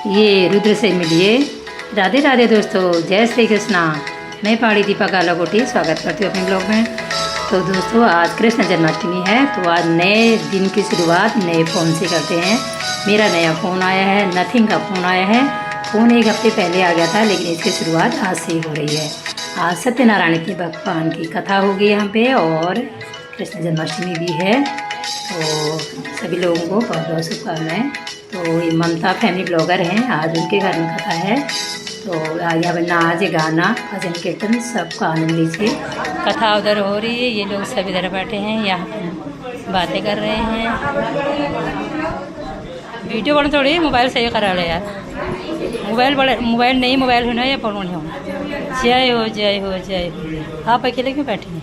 ये रुद्र से मिलिए। राधे राधे दोस्तों, जय श्री कृष्णा। मैं पहाड़ी दीपा कालाकोटी स्वागत करती हूँ अपने ब्लॉग में। तो दोस्तों आज कृष्ण जन्माष्टमी है, तो आज नए दिन की शुरुआत नए फ़ोन से करते हैं। मेरा नया फ़ोन आया है, नथिंग का फ़ोन आया है। फ़ोन एक हफ्ते पहले आ गया था, लेकिन इसकी शुरुआत आज से ही हो रही है। आज सत्यनारायण की भगवान की कथा होगी यहाँ पे, और कृष्ण जन्माष्टमी भी है। तो सभी लोगों को बहुत बहुत शुभकामनाएँ। तो ये ममता फैमिली ब्लॉगर हैं, आज उनके घर में कथा है। तो आज यहाँ पर नाच गाना भजन कीर्तन सबका आनंद लीजिए। कथा उधर हो रही है, ये लोग सब इधर बैठे हैं, यहाँ पर बातें कर रहे हैं। वीडियो बना थोड़ी, मोबाइल सही करा ले यार। मोबाइल नहीं, मोबाइल होना या फोन होना। जय हो जय हो जय हो। आप अकेले क्यों बैठे हैं?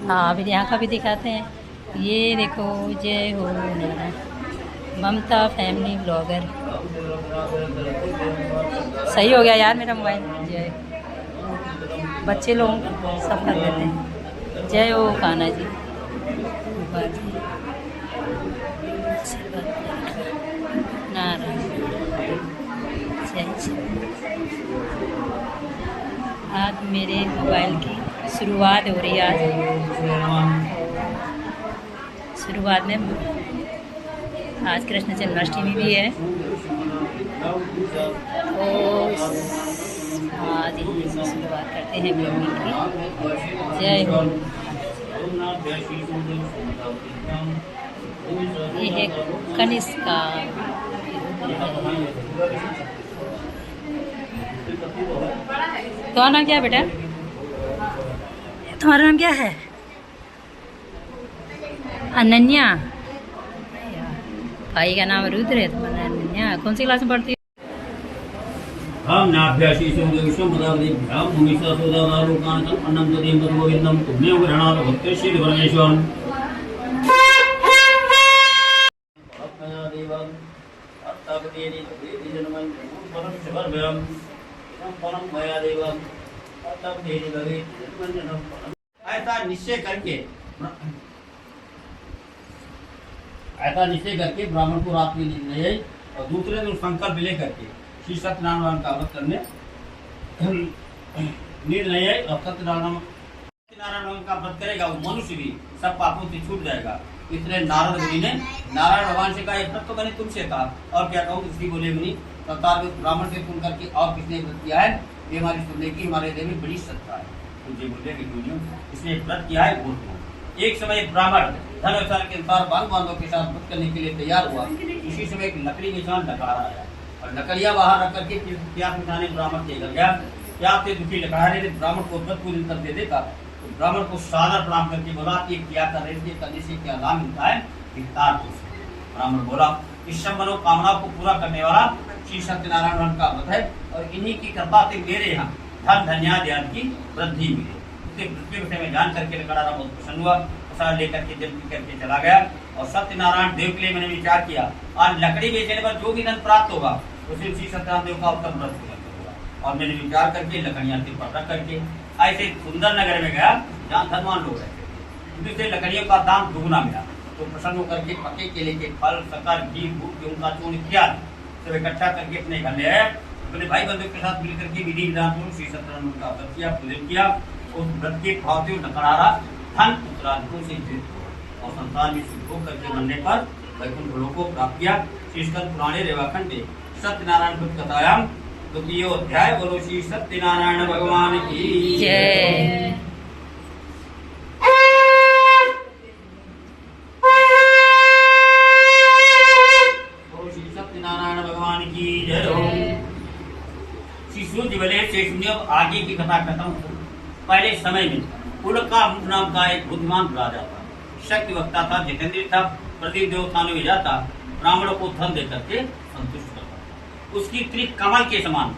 हाँ, अभी यहाँ का भी दिखाते हैं। ये देखो, जय हो ममता फैमिली ब्लॉगर। सही हो गया यार मेरा मोबाइल। जय, बच्चे लोग सब कर देते हैं। जय हो कान्हा जी। नारायण जय। आज मेरे मोबाइल की शुरुआत हो रही है। आज शुरुआत में आज कृष्ण जन्माष्टमी भी है। और आज यहीं से शुरुआत करते हैं ब्लॉगिंग की। जय हो। ये है कनिष्का। तुम्हारा नाम क्या है बेटा? तुम्हारा नाम क्या है? अनन्या। भाई का नाम रुद्र है, तुम्हारा अनन्या। कौन सी क्लास में पढ़ती है? ऐसा निश्चय करके ब्राह्मण को रात में नींद नहीं आई, और दूसरे दिन संकल्प लेकर के श्री सत्यनारायण का व्रत करने नींद नहीं आई, और सत्यनारायण का व्रत करेगा वो मनुष्य भी सब पापों से छूट जाएगा। इसलिए नारद मुनि ने नारायण भगवान से कहा, ये व्रत तो मैंने तुमसे कहा, और क्या कहूँ? किसी बोले मुनि संसार में ब्राह्मण से सुन करके और किसने व्रत किया है? ये हमारी सुनने की हमारे देह में बड़ी सत्ता है। मुझे बोले कि इसने व्रत किया है। बहुत एक समय एक ब्राह्मण धन विचार के अनुसार बांधों के साथ व्रत करने के लिए तैयार हुआ। उसी समय एक लकड़ी में चांद डकरा आया, और लकड़ियां बाहर रख करके प्यास मिटाने ब्राह्मण के घर गया। प्यास से दुखी लकड़हारे ने ब्राह्मण को व्रत पूजन करते देखा, तो ब्राह्मण को सादर प्रणाम करके बोला कि क्या कर रहे थे, करने से क्या लाभ मिलता है? विस्तार पूछ। ब्राह्मण बोला, इस सब मनोकामनाओं को पूरा करने वाला श्री सत्यनारायण का व्रत है, और इन्हीं की कृपा से मेरे यहाँ धन धन्यादि की वृद्धि मिले। उसके व्रत के विषय में जान करके लकड़हारा बहुत प्रसन्न हुआ, प्रसाद लेकर के जल पी करके चला गया। और सत्यनारायण देव के लिए मैंने विचार किया, आज लकड़ी बेचने पर जो भी धन प्राप्त होगा उसे श्री सत्यनारायण देव का उत्तम व्रत होगा। और मैंने विचार करके लकड़ियां पर रख करके ऐसे सुंदर नगर में गया जहाँ धनवान लोग रहते थे। उसे लकड़ियों का दाम दुगुना मिला, तो प्रसन्न होकर के पके केले के फल, शक्कर, घी, दूध, गेहूं का चूर्ण इत्यादि सब इकट्ठा करके अपने घर ले आया। अपने भाई बंधु के साथ मिलकर के विधि विधान श्री सत्यनारायण का व्रत किया, पूजन किया। उस व्रत के भाव से लकड़हारा धन उत्तराधिकों से जीवित हुआ, और संसार में सुख होकर के बनने पर वैकुंठ लोक को प्राप्त किया। श्रीस्कंद पुराणे रेवाखंड में सत्यनारायण व्रत कथायाम द्वितीय अध्याय। बोलो श्री सत्यनारायण भगवान की जय। बोलो श्री सत्यनारायण भगवान की जय हो। श्री सूर्य बोले से आगे की कथा खत्म। पहले समय में उल्का नाम का एक बुद्धिमान राजा था, शक्ति वक्ता था, जितेंद्र था, प्रदीप देवताओं में जाता, ब्राह्मणों को धन देकर के संतुष्ट करता। उसकी स्त्री कमल के समान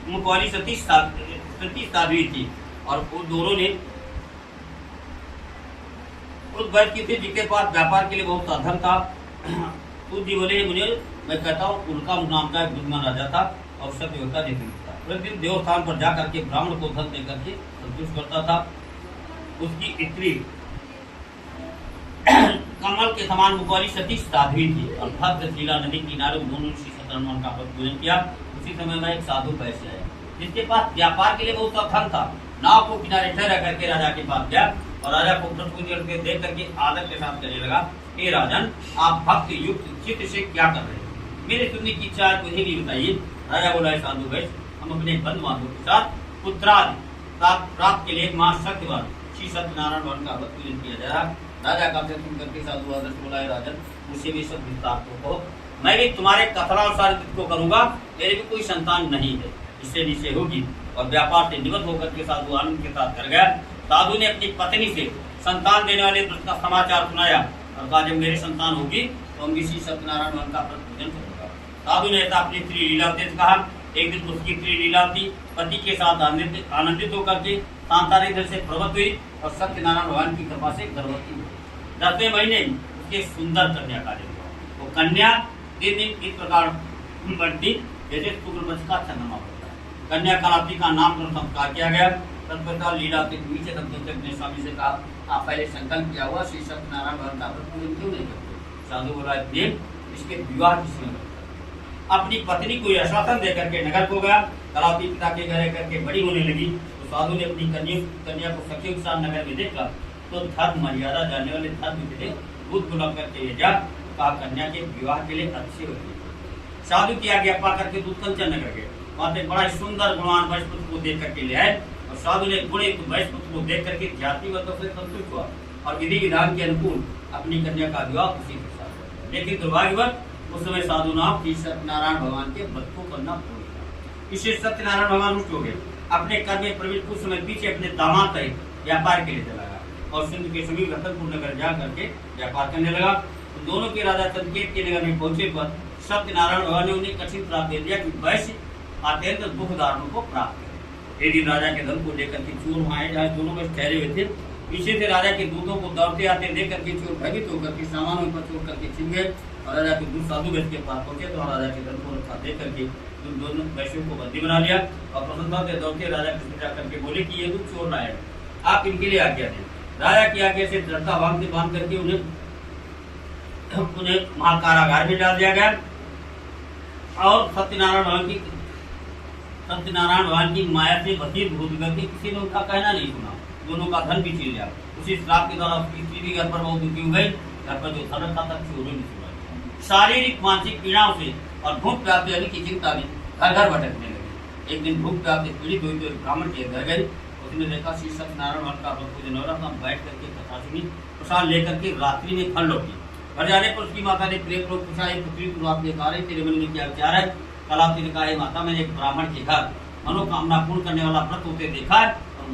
मुख वाली सती साध्वी थी, और वो दोनों ने उस वैद्य की थी जिसके पास व्यापार के लिए बहुत साधन था। तो जी बोले, मुझे मैं कहता हूँ उल्का नाम का एक बुद्धिमान राजा था, और सत्य वक्ता जितेंद्र था। प्रतिदिन देवस्थान पर जाकर के ब्राह्मण को धन देकर के संतुष्ट करता था। उसकी स्त्री कमल के समान मुख वाली सती साध्वी थी और भद्र शीला नदी किनारे दोनों ऋषि सत्यनारायण का पूजन किया। उसी समय में एक साधु पैसे आया जिसके पास व्यापार के लिए बहुत सा धन था। नाव को किनारे ठहरा करके राजा के पास गया और राजा को प्रश्न देख करके आदर के साथ कहने लगा, हे राजन, आप भक्त युक्त चित्त से क्या कर रहे हैं? मेरे सुनने की इच्छा है, मुझे भी बताइए। राजा बोला, साधु भाई, हम अपने बंधु बांधवों के साथ पुत्रादि प्राप्त के लिए महाशक्तिवान श्री सत्यनारायण भगवान का पूजन किया जा रहा। राजा का सुन करके साधु आदर्श बोला, राजन, मुझे भी सब विस्तार को कहो, मैं भी तुम्हारे कथनानुसार को करूंगा। मेरे भी कोई संतान नहीं है, इससे निश्चय होगी। और व्यापार से निवृत्त होकर के साधु आनंद के साथ कर गया। साधु ने अपनी पत्नी से संतान देने वाले व्रत का समाचार सुनाया और कहा, जब मेरी संतान होगी तो हम इसी सत्यनारायण भगवान का पूजन करूंगा। साधु ने ऐसा अपनी स्त्री लीलावती से कहा। एक दिन उसकी स्त्री लीलावती पति के साथ आनंदित होकर के सांसारिक दल से प्रवृत्त हुई और सत्यनारायण भगवान की कृपा से गर्भवती हुई। 10वें महीने उसके सुंदर कन्या का जन्म हुआ। वो कन्या दिन इस प्रकार बढ़ती जैसे शुक्र पक्ष का चंद्रमा होता है। कन्या कलावती का नाम संस्कार किया गया। तत्परता लीलावती नीचे अपने स्वामी से कहा, आप पहले संकल्प किया हुआ श्री सत्यनारायण भगवान का पूजन क्यों नहीं करते? साधु बोला, इसके विवाह किसी ने अपनी पत्नी को आश्वासन देकर के नगर को गया। कलावती पिता के घर करके बड़ी होने लगी तो साधु ने अपनी कन्या को सखियों के साथ नगर में देखा तो धर्म मर्यादा जानने वाले धर्म के बुद्ध बुला करके ले जा, कहा कन्या के विवाह के लिए अच्छी होगी। साधु की आज्ञा पा करके दूध कंचन नगर गए। वहां पे बड़ा सुंदर गुणवान वैश्यपुत्र को देख करके ले आए और साधु ने गुणे वैश्यपुत्र को देख करके जाति वर्गों से संतुष्ट हुआ और विधि विधान के अनुकूल अपनी कन्या का विवाह उसी के साथ। लेकिन दुर्भाग्यवश उस समय साधु नाम की सत्यनारायण भगवान के व्रत को करना भूल गया। इससे सत्यनारायण भगवान रुष्ट हो गए। अपने कर्म में प्रवृत्त कुछ समय पीछे अपने दामाद सहित व्यापार के लिए चला गया और सिंध के सभी रतनपुर नगर जा करके व्यापार करने लगा। तो दोनों के राजा संकेत के नगर में पहुंचे पर सत्यनारायण भगवान ने उन्हें कठिन प्राप्त दे दिया कि वैश्य अत्यंत दुख धारणों को प्राप्त करे। एक दिन राजा के धन को लेकर के चोर वहां आए जहाँ दोनों में ठहरे हुए थे। पीछे से राजा के दूतों को दौड़ते आते देख करके चोर भयभीत होकर के सामानों पर चोर करके छिप गए और राजा के दूत साधु वैश्य के पास पहुंचे तो राजा के धन को रखा देख करके उन दोनों वैश्यों को बंदी बना लिया और प्रसन्नता से दौड़ते राजा के पूजा करके बोले कि ये दूत चोर लाए, आप इनके लिए आज्ञा दें। राजा की आज्ञा से दृढ़ता बांध करके उन्हें महाकारागार में डाल दिया गया और सत्यनारायण भगवान की माया से वशीभूत करके किसी ने उनका कहना नहीं सुना। दोनों का धन भी छीन लिया। उसी श्राप के द्वारा उसकी स्त्री भी घर पर बहुत दुखी हो गई। घर पर जो सरल था तक चोरों ने सुना। शारीरिक मानसिक पीड़ाओं से और भूख प्यास की चिंता में घर घर भटकने लगे। एक दिन भूख प्यास से पीड़ित हुई तो ब्राह्मण के घर गई। उसने देखा श्री सत्यनारायण भगवान का पूजन हो रहा था। बैठ करके कथा सुनी, प्रसाद लेकर के रात्रि में घर लौटी। घर जाने पर उसकी माता ने प्रेम पूर्वक पूछा, पुत्री तो आप बता रहे तेरे मन में क्या विचार है? कलावती ने कहा, माता मैंने एक ब्राह्मण के घर मनोकामना पूर्ण करने वाला व्रत होते देखा है और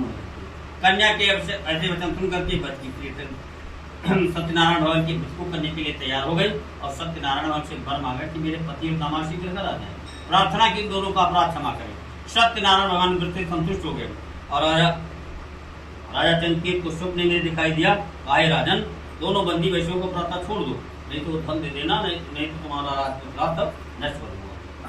कन्या के ऐसे वचन सुन करके बच की सत्यनारायण भगवान की व्रत को करने के लिए तैयार हो गई और सत्यनारायण भगवान से वर मांगा कि मेरे पति और दामाद शीघ्र घर आ जाए, प्रार्थना की दोनों का अपराध क्षमा करें। सत्यनारायण भगवान व्रत से संतुष्ट हो गए और राजा चंद्रकेत को शुभ ने दिखाई दिया। आए राजन, दोनों बंदी वैश्यों को प्रार्थना छोड़ दो, नहीं तो धन दे देना, नहीं तो तुम्हारा राज नष्ट कर दूंगा।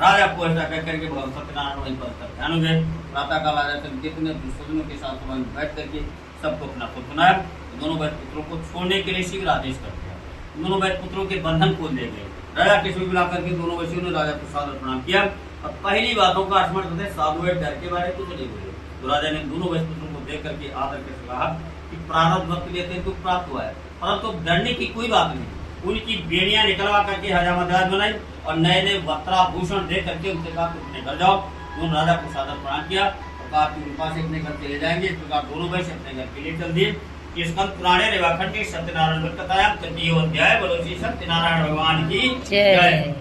राजा को ऐसा कह करके भगवान सत्यनारायण वहीं पर ध्यान हो गए। प्रातः काल राजा चंद्रकेत ने दुष्योधनों के साथ वहीं बैठ करके सबको अपना पुत्र सुनाया। दोनों वैश्य पुत्रों को छोड़ने के लिए शीघ्र आदेश कर दिया। दोनों वैश्य पुत्रों के बंधन खोल दिए गए। राजा के सुख मिला करके दोनों वैश्यों ने राजा को सादर प्रणाम किया और पहली बातों का स्मरण करते साधु डर के बारे में चले गए। तो राजा ने दोनों वैश्य पुत्रों को देख करके आदर के कहा कि प्रारब्ध वक्त लेते तो प्राप्त हुआ है, परंतु डरने की कोई बात नहीं। उनकी बेड़ियां निकलवा करके हजामत बनाई और नए नए वस्त्राभूषण दे करके उनसे कहा अपने घर जाओ। उन्होंने राजा को सादर प्रणाम किया और कहा कि उनके पास अपने घर चले जाएंगे। इस प्रकार दोनों वैश्य अपने घर के लिए चल दिए। स्कंद पुराणे रेवाखंड के सत्यनारायण व्रत कथाया तृतीय अध्याय। बोलो श्री सत्यनारायण भगवान की जय।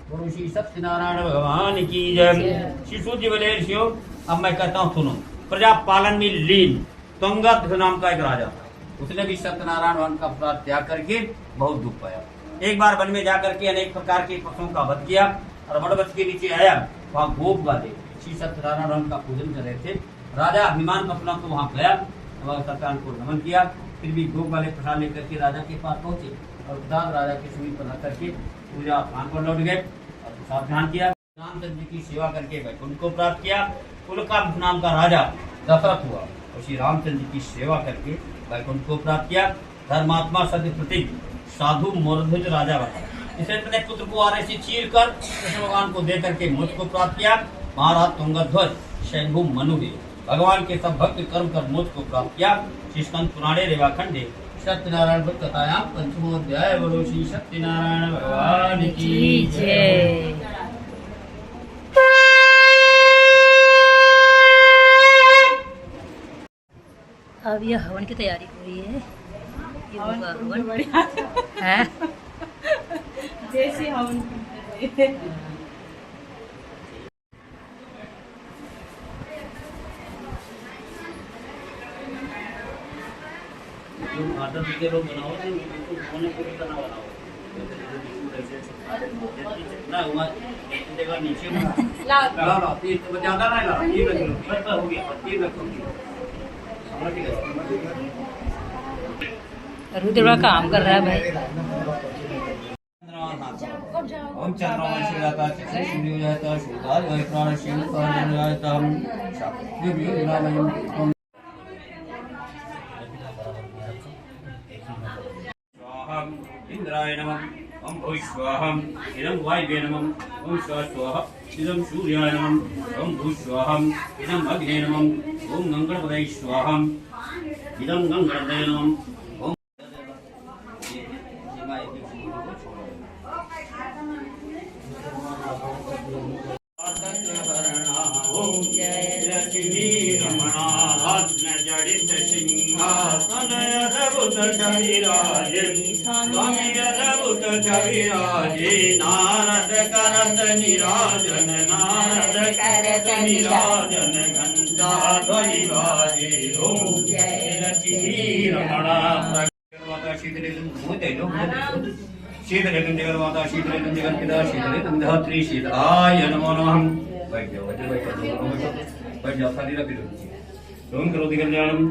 बोलो श्री सत्यनारायण भगवान की जय। श्री सूर्य बोले ऋषियों, अब मैं कहता हूँ सुनो। प्रजा पालन में लीन तुंगत नाम का एक राजा था। उसने भी सत्यनारायण भगवान का अपराध त्याग करके बहुत दुख पाया। एक बार वन में जाकर के अनेक प्रकार के पशुओं का वध किया और वट के नीचे आया। वहाँ गोप वाले श्री सत्यनारायण भगवान का पूजन कर रहे थे। राजा अभिमान कपड़ा को वहाँ गया, सत्यनारायण को नमन किया। फिर भी गोप वाले प्रसाद लेकर के राजा के पास पहुंचे। और उदास राजा की सुई पर रख करके पूजा स्थान पर लौट गए और सावधान किया। रामचंद्र जी की सेवा करके वैकुंठ को प्राप्त किया। कुलकांत नाम का राजा दशरथ हुआ, उसी रामचंद्र जी की सेवा करके वैकुंठ को प्राप्त किया। धर्मात्मा सत्य प्रतीक साधु मोरध्वज राजा बना। इसे अपने पुत्र को आरे से चीर कर कृष्ण भगवान को दे करके मोक्ष को प्राप्त किया। महाराज तुंगध्वज शैभु मनु ने भगवान के सब भक्त कर्म कर मोक्ष को प्राप्त किया। श्रीस्कंद पुराणे रेवाखंडे सत्यनारायण भक्त कथायां पंचमोध्याय बोलो श्री सत्यनारायण भगवान की जय। अब ये हवन की तैयारी हो रही है। ये होगा हवन बढ़िया है। जैसे हवन आटा के लोग बनाओ तो उनको होने पूरी करना बनाओ ना हुआ जगह नीचे ला ला तीन तो ज्यादा नहीं ला तीन रख लो बस हो गया तीन रखो समझ गए। अभी थोड़ा काम कर रहा है भाई। ओम चंद्रवंशी जाता है सूर्य जाता है सूर्य वही प्राण शिव का जाता हम ये भी नाम स्वाहम इंद्राय नमः ओम भूस्वाहम इदं वायवे नमः ओम स्वाहा इदं सूर्याय नमः ओम भूस्वाहम इदं अग्ने नमः ओम गंगणपतये स्वाहम इदं गंगणपतये नमः। ओम जय लक्ष्मी रमणा रत्न जड़ित सिंहासन अद्भुत कविराजे स्वामी अद्भुत कविराजे नारद करत निराजन नारद करत निराजन घंटा ध्वनि बाजे। ओम जय लक्ष्मी रमणा माता शीतले मोते लोग शीतले जगन्माता शीतले जगन्पिता शीतले धात्री शीतलाय नमो नमः। बैठ जाओ बैठ जाओ खाली रख लो ओम करोति कल्याणम।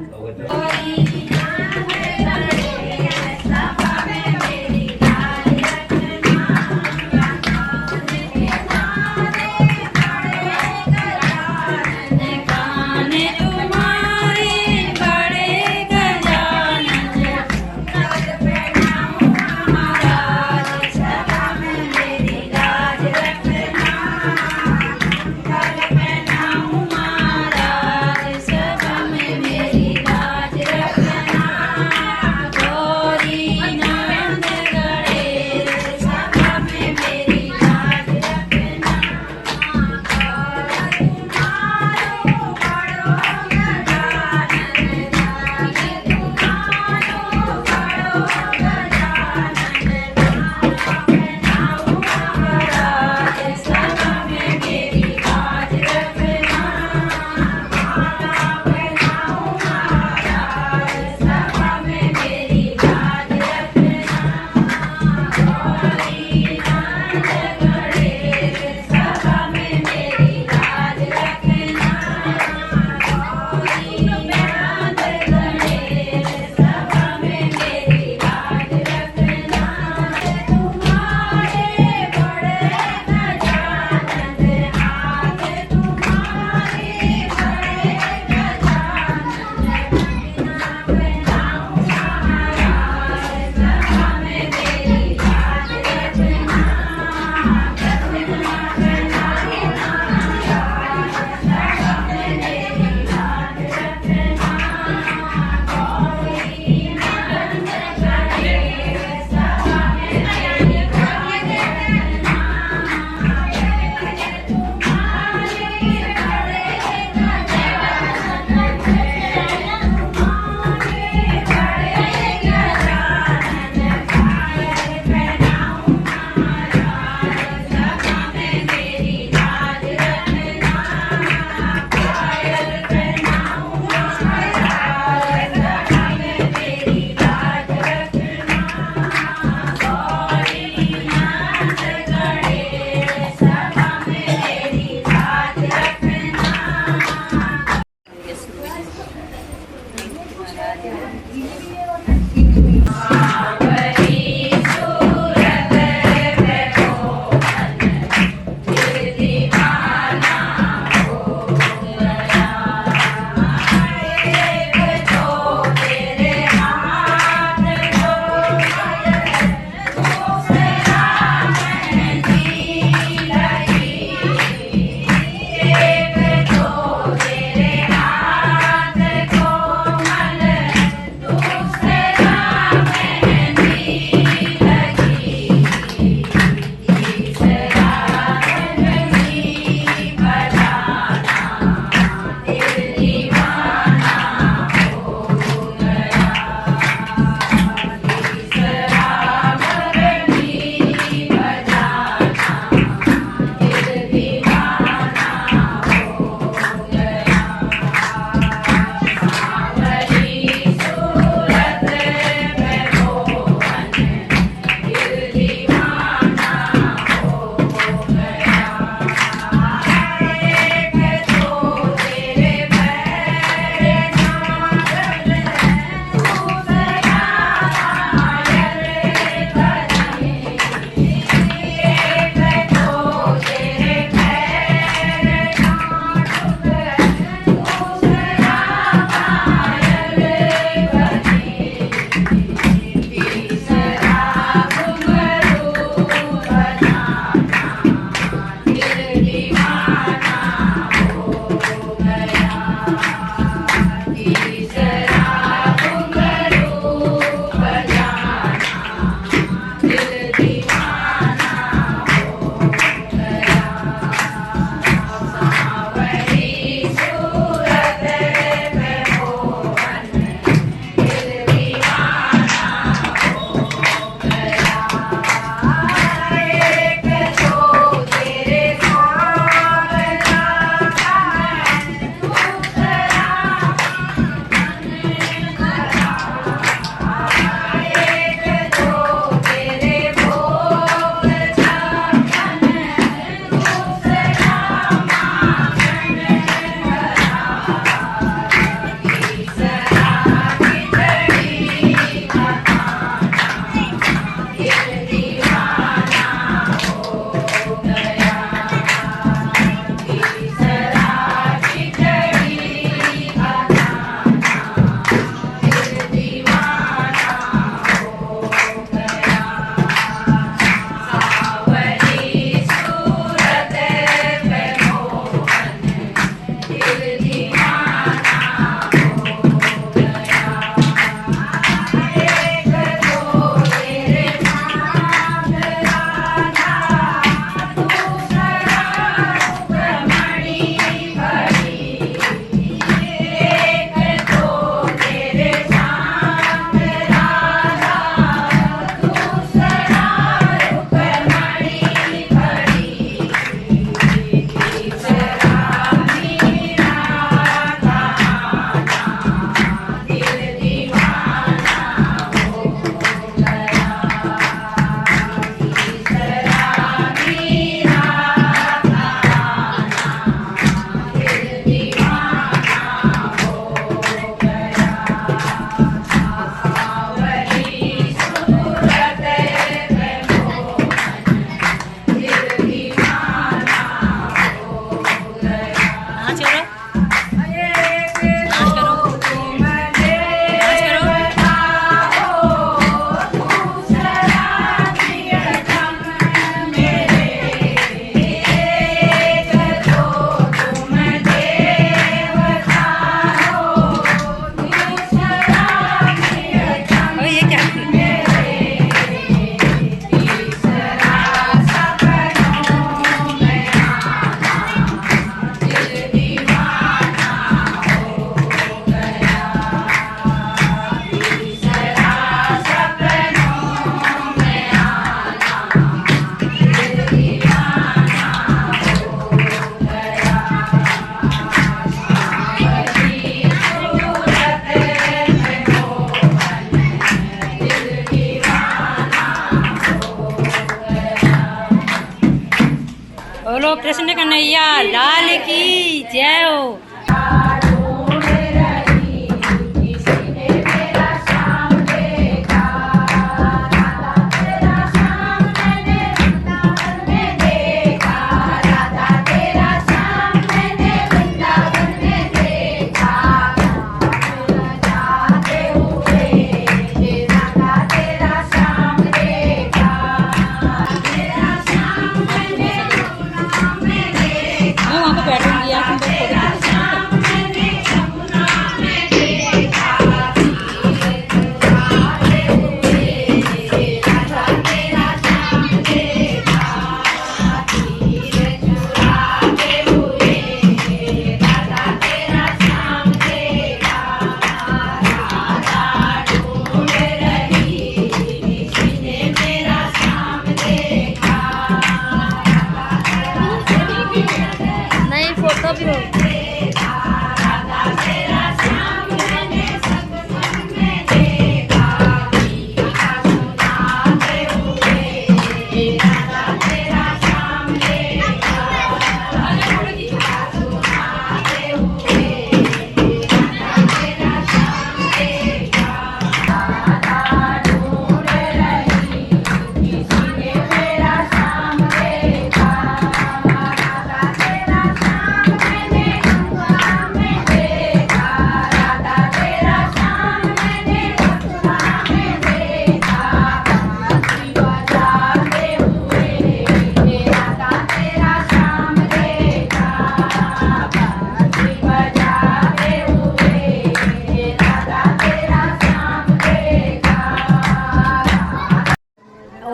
बोलो कृष्ण कन्हैया लाल की जय हो।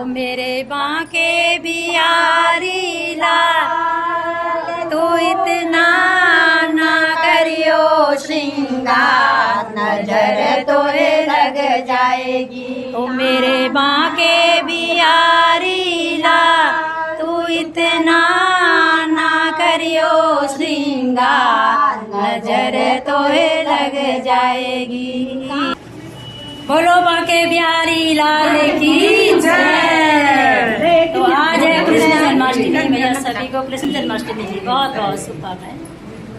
मेरे बांके बिहारी लाल तू इतना ना करियो श्रृंगार नजर तोहे लग जाएगी। ओ मेरे बांके बिहारी लाल तू इतना ना करियो श्रृंगार नजर तोहे लग जाएगी। बोलो बांके बिहारी लाल की जय। तो आज है कृष्ण जन्माष्टमी। भैया सभी को कृष्ण जन्माष्टमी की बहुत बहुत शुभकामनाएं।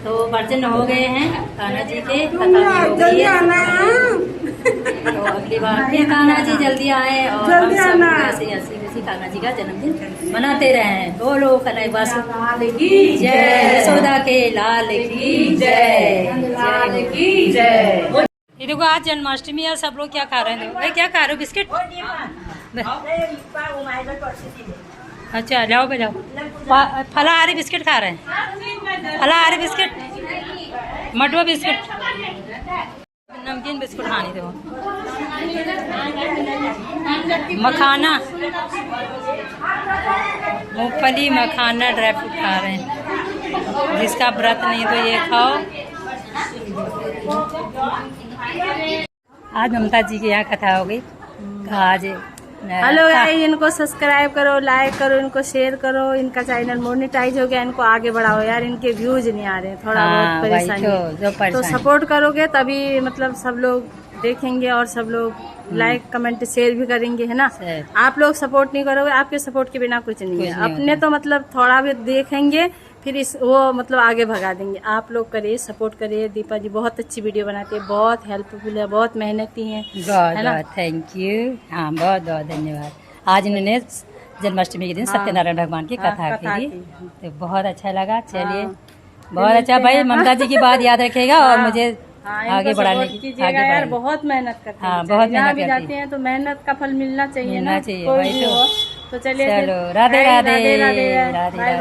तो वर्जन हो गए हैं कान्हा जी के, कथा भी हो गई है। तो अगली बार फिर कान्हा जी जल्दी आए और हम सब ऐसे ऐसे कान्हा जी का जन्मदिन मनाते रहे। बोलो कन्हैया वासुदेव की जय, यशोदा के लाल की जय। ये देखो आज जन्माष्टमी है, सब लोग क्या खा रहे हैं? भाई क्या खा रहे हो? बिस्किट? अच्छा लाओ पे लाओ। फलाहारी बिस्किट खा रहे हैं, फलाहारी बिस्किट, मटवा बिस्किट, नमकीन बिस्कुट खानी दो, मखाना, मूंगफली मखाना ड्राई फ्रूट खा रहे हैं। जिसका व्रत नहीं तो ये खाओ। आज ममता जी के यहाँ कथा हो गई। आज हेलो गाइस, इनको सब्सक्राइब करो, लाइक करो, इनको शेयर करो। इनका चैनल मोनेटाइज हो गया, इनको आगे बढ़ाओ यार। इनके व्यूज नहीं आ रहे, थोड़ा बहुत परेशानी। तो सपोर्ट करोगे तभी मतलब सब लोग देखेंगे और सब लोग लाइक कमेंट शेयर भी करेंगे, है ना। आप लोग सपोर्ट नहीं करोगे, आपके सपोर्ट के बिना कुछ नहीं है। अपने तो मतलब थोड़ा भी देखेंगे फिर वो मतलब आगे भगा देंगे। आप लोग करिए, सपोर्ट करिए। दीपा जी बहुत अच्छी वीडियो बनाती है, बहुत हेल्पफुल है, बहुत मेहनती हैं, है ना। Thank you. हाँ बहुत बहुत धन्यवाद। आज इन्होंने जन्माष्टमी के दिन सत्यनारायण भगवान की कथा की, तो बहुत अच्छा लगा। चलिए बहुत अच्छा भाई, ममता जी की बात याद रखेगा और मुझे आगे बढ़ाने की यार। बहुत मेहनत करते हैं, हाँ बहुत मेहनत भी जाते हैं तो मेहनत का फल मिलना चाहिए, मिलना चाहिए भाई। तो चलिए, चलो राधे राधे राधे।